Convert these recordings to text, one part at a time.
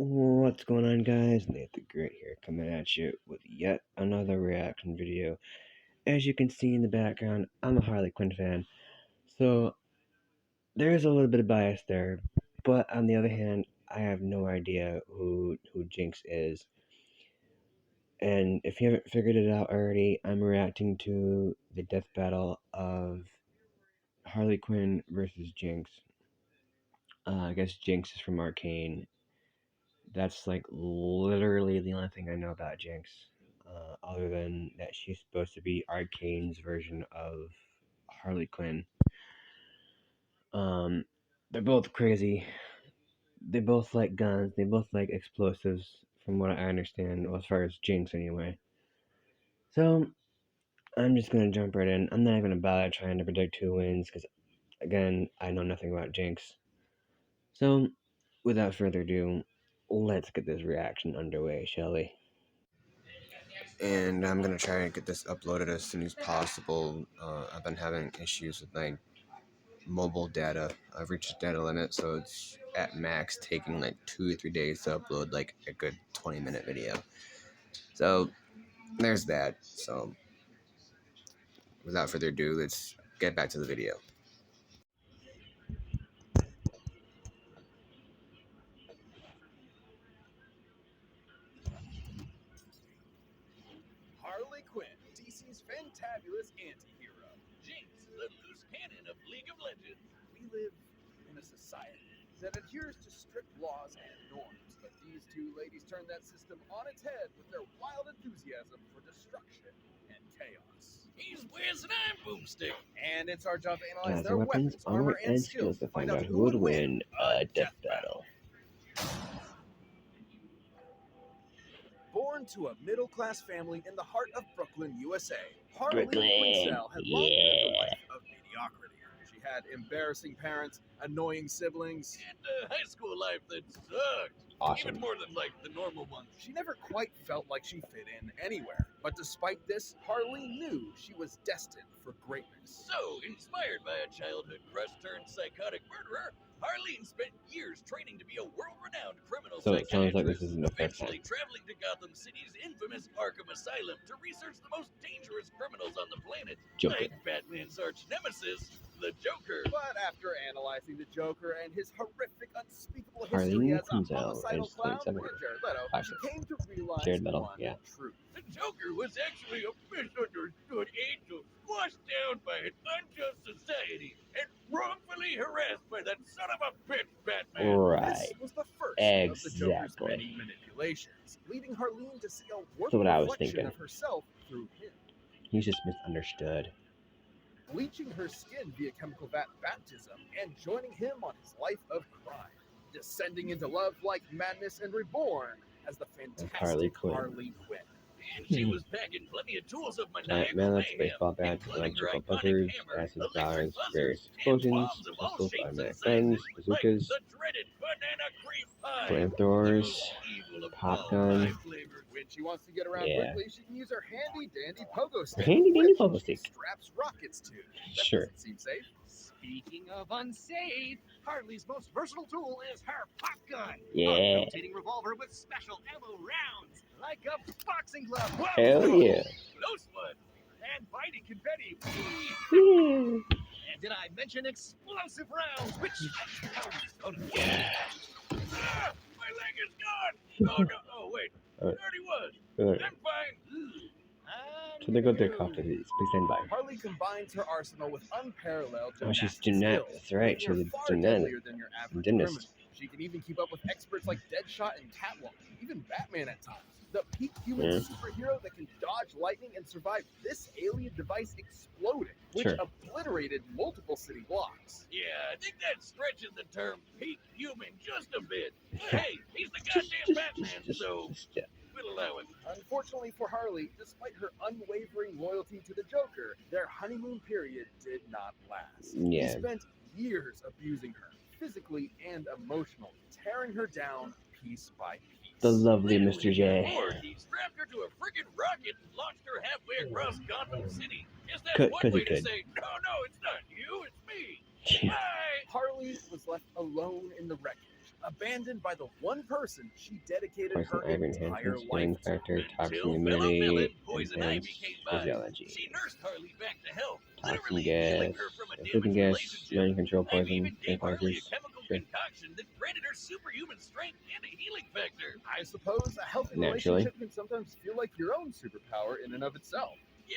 What's going on, guys? Nate the Great here, coming at you with yet another reaction video. As you can see in the background, I'm a Harley Quinn fan, so there's a little bit of bias there. But on the other hand, I have no idea who Jinx is. And if you haven't figured it out already, I'm reacting to the death battle of Harley Quinn versus Jinx. I guess Jinx is from Arcane. That's like literally the only thing I know about Jinx, other than that she's supposed to be Arcane's version of Harley Quinn. Um, they're both crazy. They both like guns. They both like explosives, from what I understand, well, as far as Jinx anyway. So I'm just gonna jump right in. I'm not even gonna bother trying to predict who wins, because again, I know nothing about Jinx. So without further ado, let's get this reaction underway, shall we? And I'm gonna try and get this uploaded as soon as possible. I've been having issues with my mobile data. I've reached the data limit, so it's at max taking like 2 or 3 days to upload like a good 20-minute video. So there's that. So without further ado, let's get back to the video. Harley Quinn, DC's fantabulous anti-hero. Jinx, the loose cannon of League of Legends. We live in a society that adheres to strict laws and norms, but these two ladies turn that system on its head with their wild enthusiasm for destruction and chaos. He's Wiz and I'm Boomstick, and it's our job to analyze their weapons, armor, and skills to find out who would win a death battle. battle. Born to a middle-class family in the heart of Brooklyn, USA, Harley Brooklyn, Quinzel had long lived a yeah. life of mediocrity. She had embarrassing parents, annoying siblings, and a high school life that sucked. Awesome. Even more than like the normal ones. She never quite felt like she fit in anywhere. But despite this, Harley knew she was destined for greatness. So, inspired by a childhood crush turned psychotic murderer, Harleen spent years training to be a world-renowned criminal So it sounds like this psychiatrist, isn't the first time. eventually traveling to Gotham City's infamous Arkham Asylum to research the most dangerous criminals on the planet, Joker. like Batman's arch nemesis, the Joker. But after analyzing the Joker and his horrific, unspeakable history Harley as a Quinzel homicidal is clown, 27. and Jared Leto, she came to realize Jared Leto, one yeah. truth. The Joker was actually a misunderstood angel, washed down by an unjust society, and wrongfully harassed by that son of a bitch Batman. Right. This was the first of the Joker's many manipulations, leading Harleen to see a warped reflection of herself through him. He's just misunderstood. Bleaching her skin via chemical baptism and joining him on his life of crime, descending into love like madness and reborn as the fantastic Harley Quinn. And she was packing plenty of tools of maniacal Mallets, mayhem, baseball bats, including her electrical iconic buzzers, hammer, acid electric flowers, buzzers, various and explosions, bombs of all pistols, shapes and automatic sizes, guns, like bazookas, the dreaded banana cream pie, flamethrowers, the most evil of pop all gun. pie flavors. When she wants to get around Yeah. quickly, she can use her handy dandy pogo stick, Handy dandy which pogo she stick. straps rockets to. That Sure. doesn't seem safe. Speaking of unsafe, Harley's most versatile tool is her pop gun. Yeah. A rotating revolver with special ammo rounds, like a boxing glove. Whoa, Hell yeah. close one. And fighting confetti. And did I mention explosive rounds? Which Yeah. my leg is gone. Oh no! Oh wait, it already was. I'm fine. So they go to their coffee. Please stand by. Harley combines her arsenal with unparalleled Oh, she's gymnastic gymnast. skills, That's right. making her She's a far gymnast. deadlier than your average Gymnast. criminal. She can even keep up with experts like Deadshot and Catwoman, even Batman at times. The peak human superhero that can dodge lightning and survive this alien device exploding, which obliterated multiple city blocks. Yeah, I think that stretches the term peak human just a bit. But hey, he's the goddamn Batman, so we'll allow it. Unfortunately for Harley, despite her unwavering loyalty to the Joker, their honeymoon period did not last. Yeah. He spent years abusing her, physically and emotionally, tearing her down piece by piece. The lovely Mr. J. He strapped her to a friggin' rocket and launched her halfway across Gotham City. Is that one way to say, no, it's not you, it's me. Bye! Harley was left alone in the wreckage, abandoned by the one person she dedicated Poison her ivy entire enhances life healing to. factor, toxin Until fellow immunity, villain Poison enhance Ivy came by. physiology. She nursed Harley back to health, Toxin literally gas, healing her from a sleeping damaged gas, relationship. mind control Ivy poison, even gave Harley a tranquilizers. chemical Sure. concoction that granted her superhuman strength and a healing factor. I suppose a healthy Naturally. relationship can sometimes feel like your own superpower in and of itself. Yeah,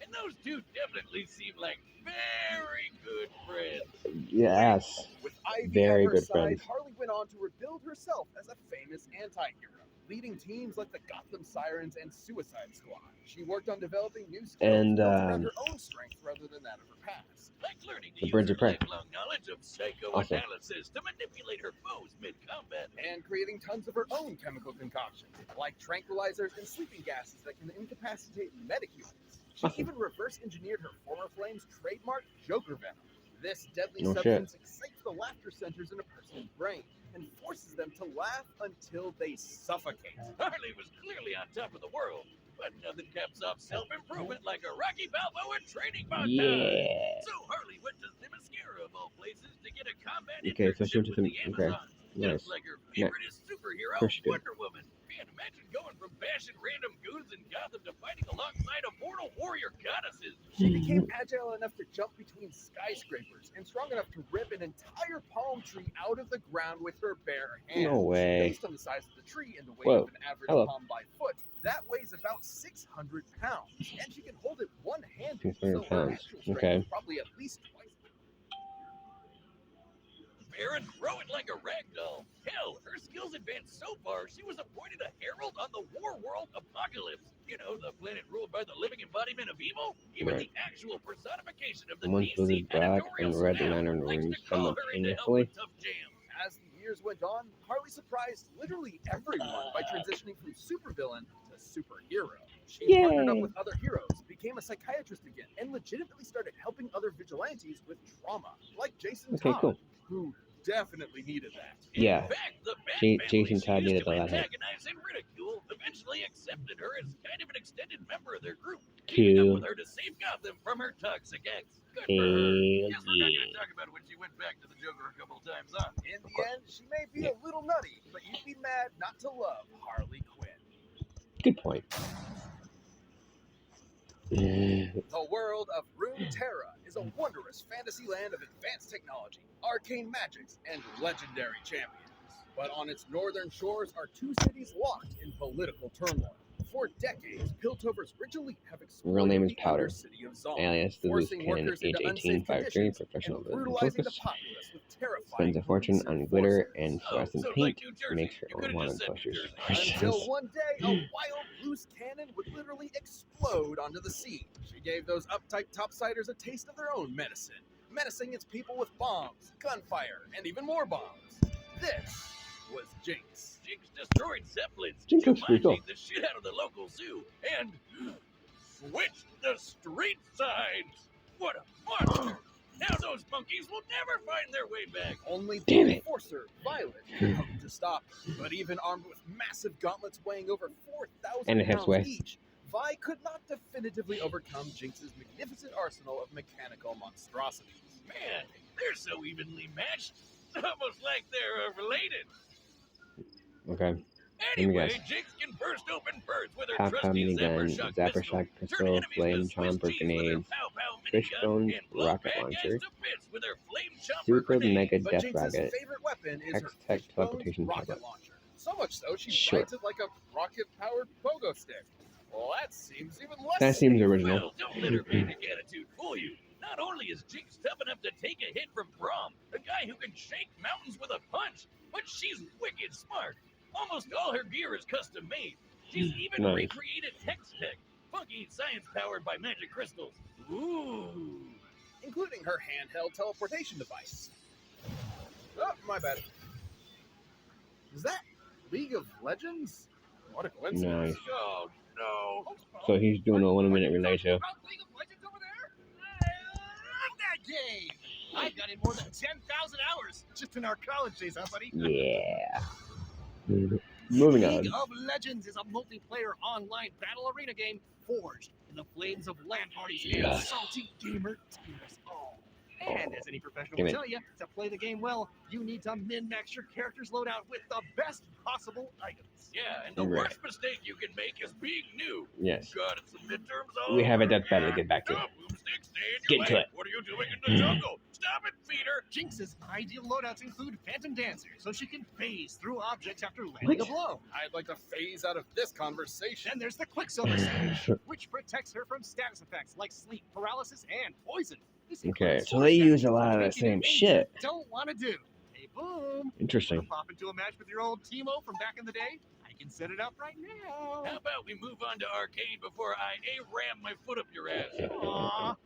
and those two definitely seem like very good friends. Yes. With Ivy Very at her good side, friends. Harley went on to rebuild herself as a famous anti-hero, leading teams like the Gotham Sirens and Suicide Squad. She worked on developing new skills And, built around her own strength rather than that of her past. Like learning to The use Birds her of Prey. lifelong knowledge of psychoanalysis to manipulate her foes mid-combat. And creating tons of her own chemical concoctions, like tranquilizers and sleeping gases that can incapacitate metahumans. She Awesome. even reverse engineered her former flame's trademark Joker Venom. This deadly No substance excites the laughter centers in a person's brain and forces them to laugh until they suffocate. Harley was clearly on top of the world, but nothing caps off self-improvement like a Rocky Balboa training montage. Yeah. So Harley went to Themyscira of all places to get a combat Okay, so she internship went to with the Amazons, Nice. just like her favoriteest superhero, Of course she did. Wonder Woman. Man, imagine going from bashing random goons in Gotham to fighting alongside immortal warrior goddesses. She became agile enough to jump between skyscrapers and strong enough to rip an entire palm tree out of the ground with her bare hands. No way. Based on the size of the tree and the weight Whoa. of an average Hello. palm by foot, that weighs about 600 pounds. And she can hold it one-handed, 600 so her pounds. actual strength Okay. is probably at least twice. Bear and throw it like a rag doll. Hell, her skills advanced so far, she was appointed a herald on the war world apocalypse. You know, the planet ruled by the living embodiment of evil? Even Right. the actual personification of the Once DC blizzard black editorial and red staff lantern likes rings to call her in to help simultaneously. with tough jams. As the years went on, Harley surprised literally everyone by transitioning from supervillain to superhero. She partnered up Yay. with other heroes, became a psychiatrist again, and legitimately started helping other vigilantes with trauma, like Jason Okay, Todd, cool. who definitely needed that. Yeah. In fact, the Bat Jason family she Todd used needed to a lot of help. antagonize and ridicule eventually accepted her as kind of an extended member of their group, teaming Cool. up with her to save Gotham from her toxic ex. Good for her. Hell Guess we're not yeah. going to talk about when she went back to the Joker a couple times, huh? In the course. end, she may be a little nutty, but you'd be mad not to love Harley Quinn. Good point. The world of Runeterra is a wondrous fantasy land of advanced technology, arcane magics, and legendary champions. But on its northern shores are two cities locked in political turmoil. For decades, Piltover's rich elite have exploited Real name is the Powder, Undercity of Zon, alias the loose forcing cannon, workers age into 18, unsafe 5'3", conditions professional and business brutalizing the focus. populace with terrifying Spends a fortune gruesome on glitter forces. and Oh, fluorescent so it's paint. like New Jersey. Makes her You own could've wanted just said New posters. Jersey. Until one day, a wild loose cannon would literally explode onto the scene. She gave those uptight topsiders a taste of their own medicine, menacing its people with bombs, gunfire, and even more bombs. This was Jinx. Jinx destroyed Zeppelins, Jinx looks pretty cool. Jumanji'd the shit out of the local zoo, and switched the street signs. What a monster! Now those monkeys will never find their way back. Only Damn the it. enforcer, Violet, could hope to stop her. But even armed with massive gauntlets weighing over 4,000 And a hip's pounds way. each, Vi could not definitively overcome Jinx's magnificent arsenal of mechanical monstrosities. Man, they're so evenly matched. Almost like they're related. Okay. Anyway, guess. Jinx can burst open birds with her Pow Pow trusty minigun, Zapper Zapper pistol, Shock turn pistol, enemies Flame to Swiss Chomper cheese with her grenades, Pow Pow Fishbone minigun, and blow rocket bad launcher, guys to bits with her Flame Chomper Super grenade. Mega But Death Jinx's Rocket, favorite weapon is her X-Tech Fishbone's teleportation rocket tablet. launcher. So much so, she Sure. rides it like a rocket-powered pogo stick. Well, that seems even less That seems safe. original. Well, don't let her basic attitude fool you. Not only is Jinx tough enough to take a hit from Braum, a guy who can shake mountains with a punch, but she's wicked smart. Almost all her gear is custom made. She's even Nice. recreated Hex Tech, funky science powered by magic crystals. Ooh. Including her handheld teleportation device. Oh, my bad. Is that League of Legends? What a coincidence. Nice. Oh no. So he's doing a 1 minute relay too. League of Legends over there? I love that game. I've got in more than 10,000 hours just in our college days, huh, buddy? Yeah. Moving on. League of Legends is a multiplayer online battle arena game forged in the flames of LAN parties and Yes. salty gamer tears all. And as any professional Damn will it. tell you, to play the game well, you need to min-max your character's loadout with the best possible items. Yeah, and the Right. worst mistake you can make is being new. Yes. God, it's the midterms all We have a over death battle to again. get back to. No, boomstick, stay in Get your into lane. it. What are you doing in the jungle? Stop it, feeder. Jinx's ideal loadouts include Phantom Dancer, so she can phase through objects after landing a blow. I'd like to phase out of this conversation. Then there's the Quicksilver Sage, which protects her from status effects like sleep, paralysis, and poison. This Okay, includes so they sword use a statues lot to of the make it same things shit. you don't want to do. Hey, boom! Interesting. Wanna pop into a match with your old Teemo from back in the day? I can set it up right now. How about we move on to arcade before I ram my foot up your ass? Aw.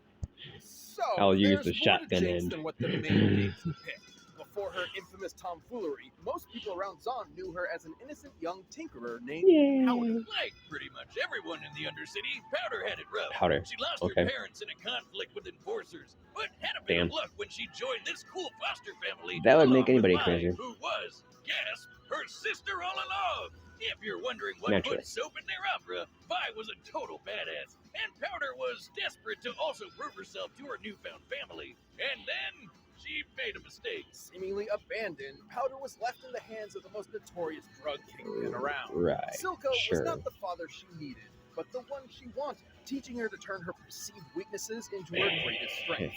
So, I'll use there's the more to shotgun Jinx end. than what the main games depict. Before her infamous tomfoolery, most people around Zon knew her as an innocent young tinkerer named Powder. Like pretty much everyone in the Undercity, Powder had it rough. Powder. She lost Okay. her parents in a conflict with enforcers, but had a bit Damn. of luck when she joined this cool foster family. That would along make anybody with Vi, crazy. Who was, guess, her sister all along. If you're wondering what Naturally. put soap in their opera, Vi was a total badass, and Powder was desperate to also prove herself to her newfound family. And then she made a mistake. Seemingly abandoned, Powder was left in the hands of the most notorious drug kingpin around. Right. Silco Sure. was not the father she needed, but the one she wanted, teaching her to turn her perceived weaknesses into her greatest strength.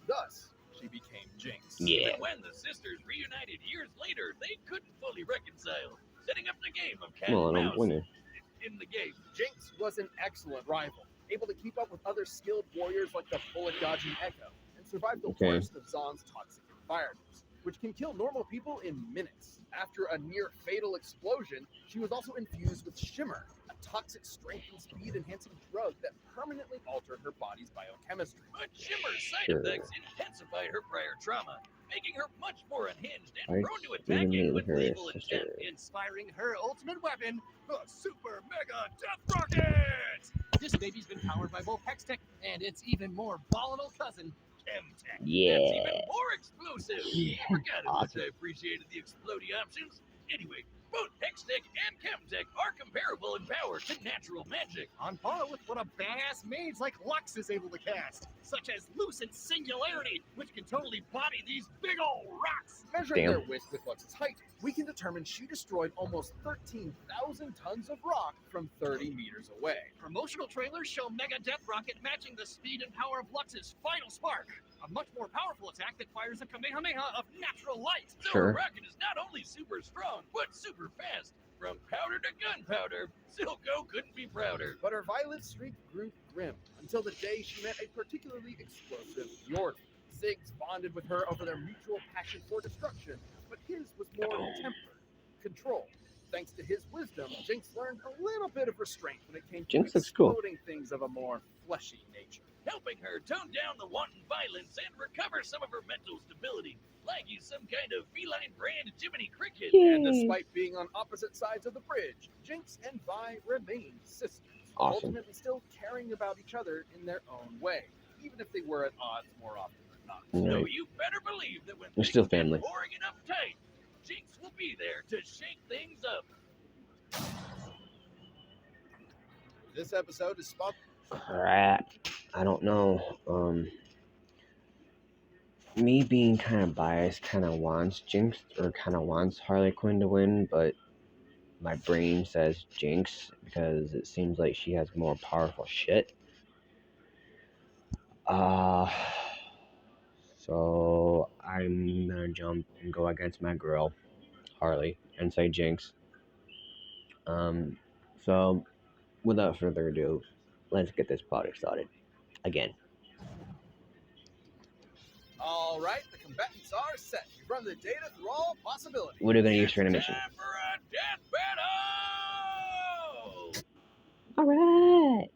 Thus, she became Jinx. Yeah. Even when the sisters reunited years later, they couldn't fully reconcile, setting up the game of cat Well, and I mouse don't win it. in the game. Jinx was an excellent rival, able to keep up with other skilled warriors like the bullet-dodging Echo, and survive the Okay. worst of Zon's toxic environments, which can kill normal people in minutes. After a near-fatal explosion, she was also infused with Shimmer, a toxic strength and speed-enhancing drug that permanently altered her body's biochemistry. But Shimmer's side Sure. effects intensified her prior trauma, making her much more unhinged I and prone to even attacking knew with her lethal sister. intent. Inspiring her ultimate weapon, the Super Mega Death Rocket! This baby's been powered by both Hextech and its even more volatile cousin, Chemtech. Yeah. That's even more explosive. Yeah. Forgot how much Awesome. I appreciated the explodey options. Anyway, both Hextech and Chemtech are comparable in power to natural magic. On par with what a badass mage like Lux is able to cast, such as Lucid Singularity, which can totally body these big old rocks. Measuring Damn. their width with Lux's height, we can determine she destroyed almost 13,000 tons of rock from 30 meters away. Promotional trailers show Mega Death Rocket matching the speed and power of Lux's Final Spark, a much more powerful attack that fires a Kamehameha of natural light. So Sure. her rocket is not only super strong, but super fast. From powder to gunpowder, Silco couldn't be prouder. But her violent streak grew grim until the day she met a particularly explosive York. Ziggs bonded with her over their mutual passion for destruction, but his was more tempered, controlled. Thanks to his wisdom, Jinx learned a little bit of restraint when it came to Jinx looks cool. exploding things of a more fleshy nature. Helping her tone down the wanton violence and recover some of her mental stability, like he's some kind of feline brand Jiminy Cricket. And despite being on opposite sides of the bridge, Jinx and Vi remained sisters, Awesome. ultimately still caring about each other in their own way, even if they were at odds more often than not. So Right. you better believe that when They're things still get family. boring and uptight, Jinx will be there to shake things up. This episode is sponsored. Crap. I don't know. Me being kind of biased kind of wants Jinx or kind of wants Harley Quinn to win, but my brain says Jinx because it seems like she has more powerful shit. So I'm gonna jump and go against my girl, Harley, and say Jinx. So without further ado, let's get this party started. Again. All right, the combatants are set. You run the data through all possibilities. What are we gonna use for It's animation? time for a death battle! Alright.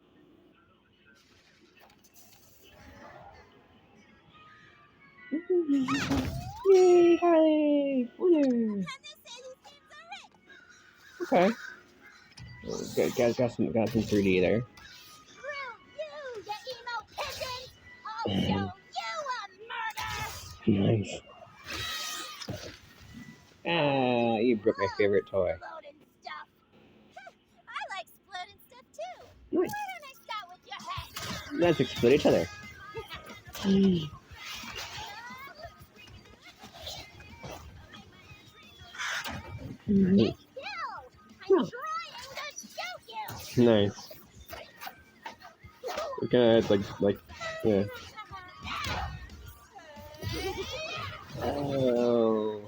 Yay, Harley! Winner! Okay. Well, got some 3D there. I'll show you a murder! Nice. Ah, you broke my favorite toy. Exploding stuff. I like exploding stuff too. Nice. Why don't I start with your head? Let's explode each other. It's you! I'm No. trying to shoot you! Nice. It kind of like yeah. Oh.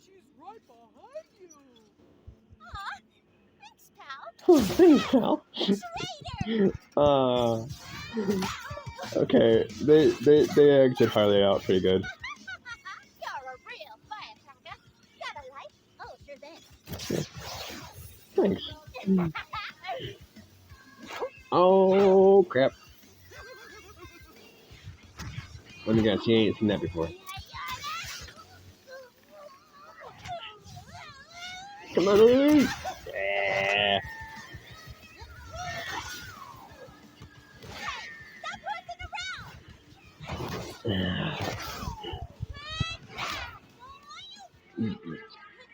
She's right behind you. Aw, thanks, pal. Oh, thanks, pal. Traitor! Okay. They exited Harley out pretty good. You're a real firecracker. Got a light? Oh, sure thing. Thanks. Oh crap! Let me guess. He ain't seen that before. Come on, Lily. Yeah. Stop horsing around!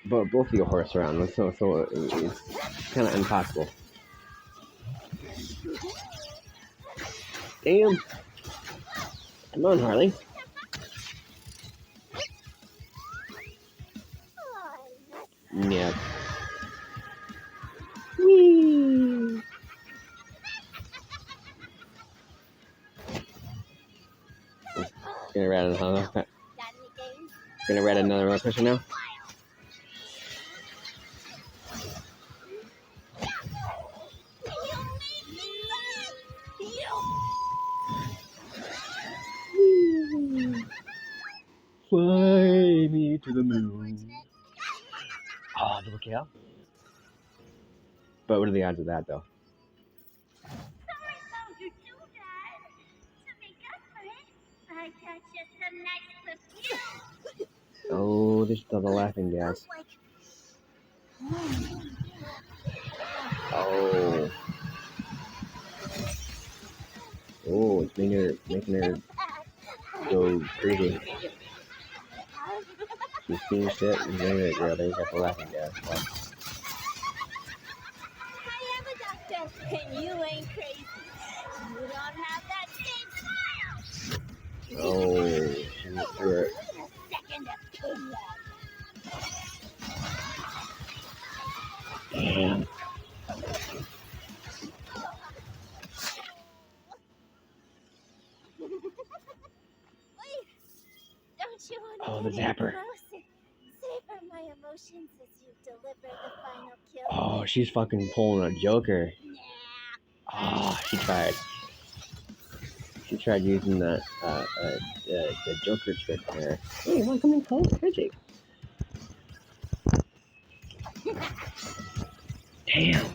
But both of you horse around, so it's kind of impossible. Damn! Come on, Harley. Yeah. Whee! Gonna ride another. Got any games? Gonna ride another roller coaster now. Fly me to the moon. Oh, look out! But what are the odds of that, though? Sorry about your too, Dad. To make up for it, I got you some nice perfume. Oh, there's still the laughing gas. Oh. Oh, it's making her go crazy. She's seeing shit and then it, girl, they got the laughing gas. Wow. I am a doctor, and you ain't crazy. You don't have that same smile. Oh, she went through it. Second opinion. Damn. Wait, don't you want to Oh, the get zapper. close and savor my emotions as you deliver the final kill? Oh, she's fucking pulling a Joker. Nah. Oh, she tried. She tried using the Joker trick there. Hey, you want to come in close? Magic. Damn.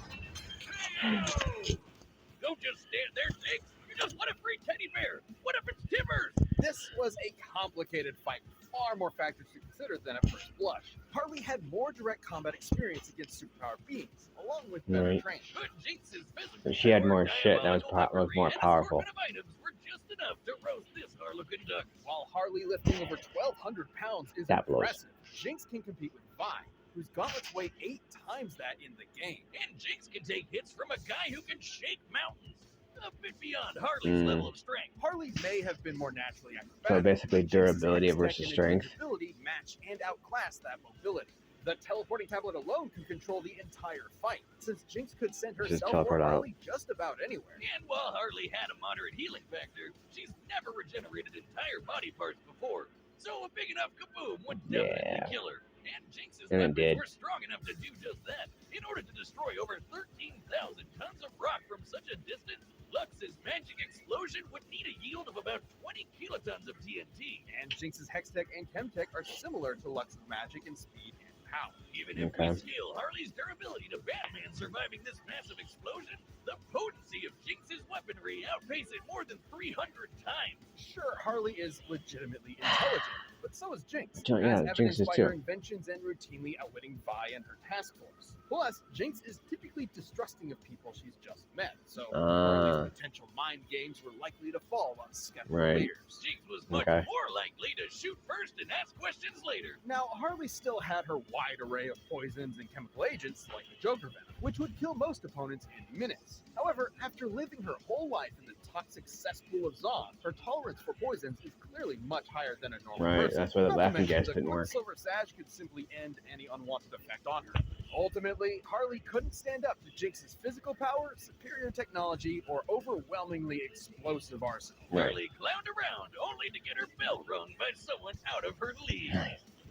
Don't just stand there, Jinx. You just want a free teddy bear. What if it's Timbers? This was a complicated fight with far more factors to consider than at first blush. Harley had more direct combat experience against superpowered beings, along with better Right. training. But Jinx's physical She had more power, shit that was diabolical more weaponry, and powerful. assortment of items were just enough to roast this Harlequin duck. While Harley lifting over 1,200 pounds is That blows. impressive, Jinx can compete with Vi, whose gauntlets weigh 8 times that in the game. And Jinx can take hits from a guy who can shake mountains. A bit beyond Harley's level of strength. Harley may have been more naturally acrobatic. So basically, but Jinx's durability Hextech versus and strength. intangibility match and outclass that mobility. The teleporting tablet alone can control the entire fight, since Jinx could send Just herself or teleport out. Harley just about anywhere. And while Harley had a moderate healing factor, she's never regenerated entire body parts before. So a big enough kaboom would definitely Yeah. kill her. And Jinx's And it weapons did. were strong enough to do just that. In order to destroy over 13,000 tons of rock from such a distance, Lux's magic explosion would need a yield of about 20 kilotons of TNT. And Jinx's Hextech and Chemtech are similar to Lux's magic in speed and power. Even if Okay. we scale Harley's durability to Batman surviving this massive explosion, the potency of Jinx's weaponry outpaces it more than 300 times. Sure, Harley is legitimately intelligent, but so is Jinx, Yeah, as Jinx evidenced is by too. her inventions and routinely outwitting Vi and her task force. Plus, Jinx is typically distrusting of people she's just met, so Harley's potential mind games were likely to fall on skeptical Right. ears. Jinx was much Okay. more likely to shoot first and ask questions later. Now, Harley still had her wide array of poisons and chemical agents, like the Joker venom, which would kill most opponents in minutes. However, after living her whole life in the toxic cesspool of Zon, her tolerance for poisons is clearly much higher than a normal Right. person. That's why the Not to laughing mention, gas the didn't work. Quicksilver Sash could simply end any unwanted effect on her. Ultimately, Harley couldn't stand up to Jinx's physical power, superior technology, or overwhelmingly explosive arsenal. Right. Harley clowned around only to get her bell rung by someone out of her league.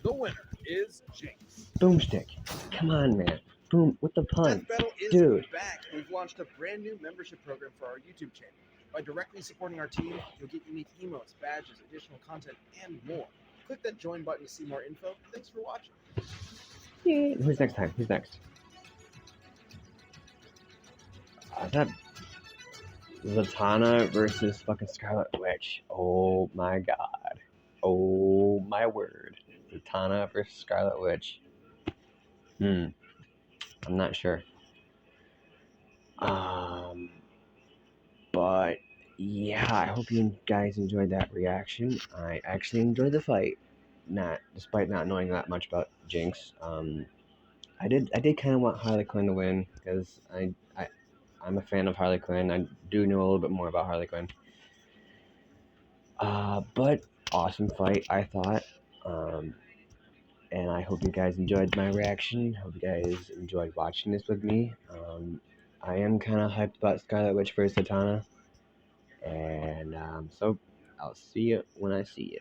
The winner is Jinx. Boomstick. Come on, man. Boom with the pun. Death Battle is Dude. back. We've launched a brand new membership program for our YouTube channel. By directly supporting our team, you'll get unique emotes, badges, additional content, and more. Click that join button to see more info. Thanks for watching. Who's next time? Who's next? Is that Zatanna versus fucking Scarlet Witch? Oh my god. Oh my word. Zatanna versus Scarlet Witch. I'm not sure. But yeah, I hope you guys enjoyed that reaction. I actually enjoyed the fight, despite not knowing that much about Jinx. I did kind of want Harley Quinn to win because I'm a fan of Harley Quinn. I do know a little bit more about Harley Quinn. But awesome fight, I thought. And I hope you guys enjoyed my reaction. Hope you guys enjoyed watching this with me. I am kind of hyped about Scarlet Witch versus Zatanna. And so I'll see you when I see you.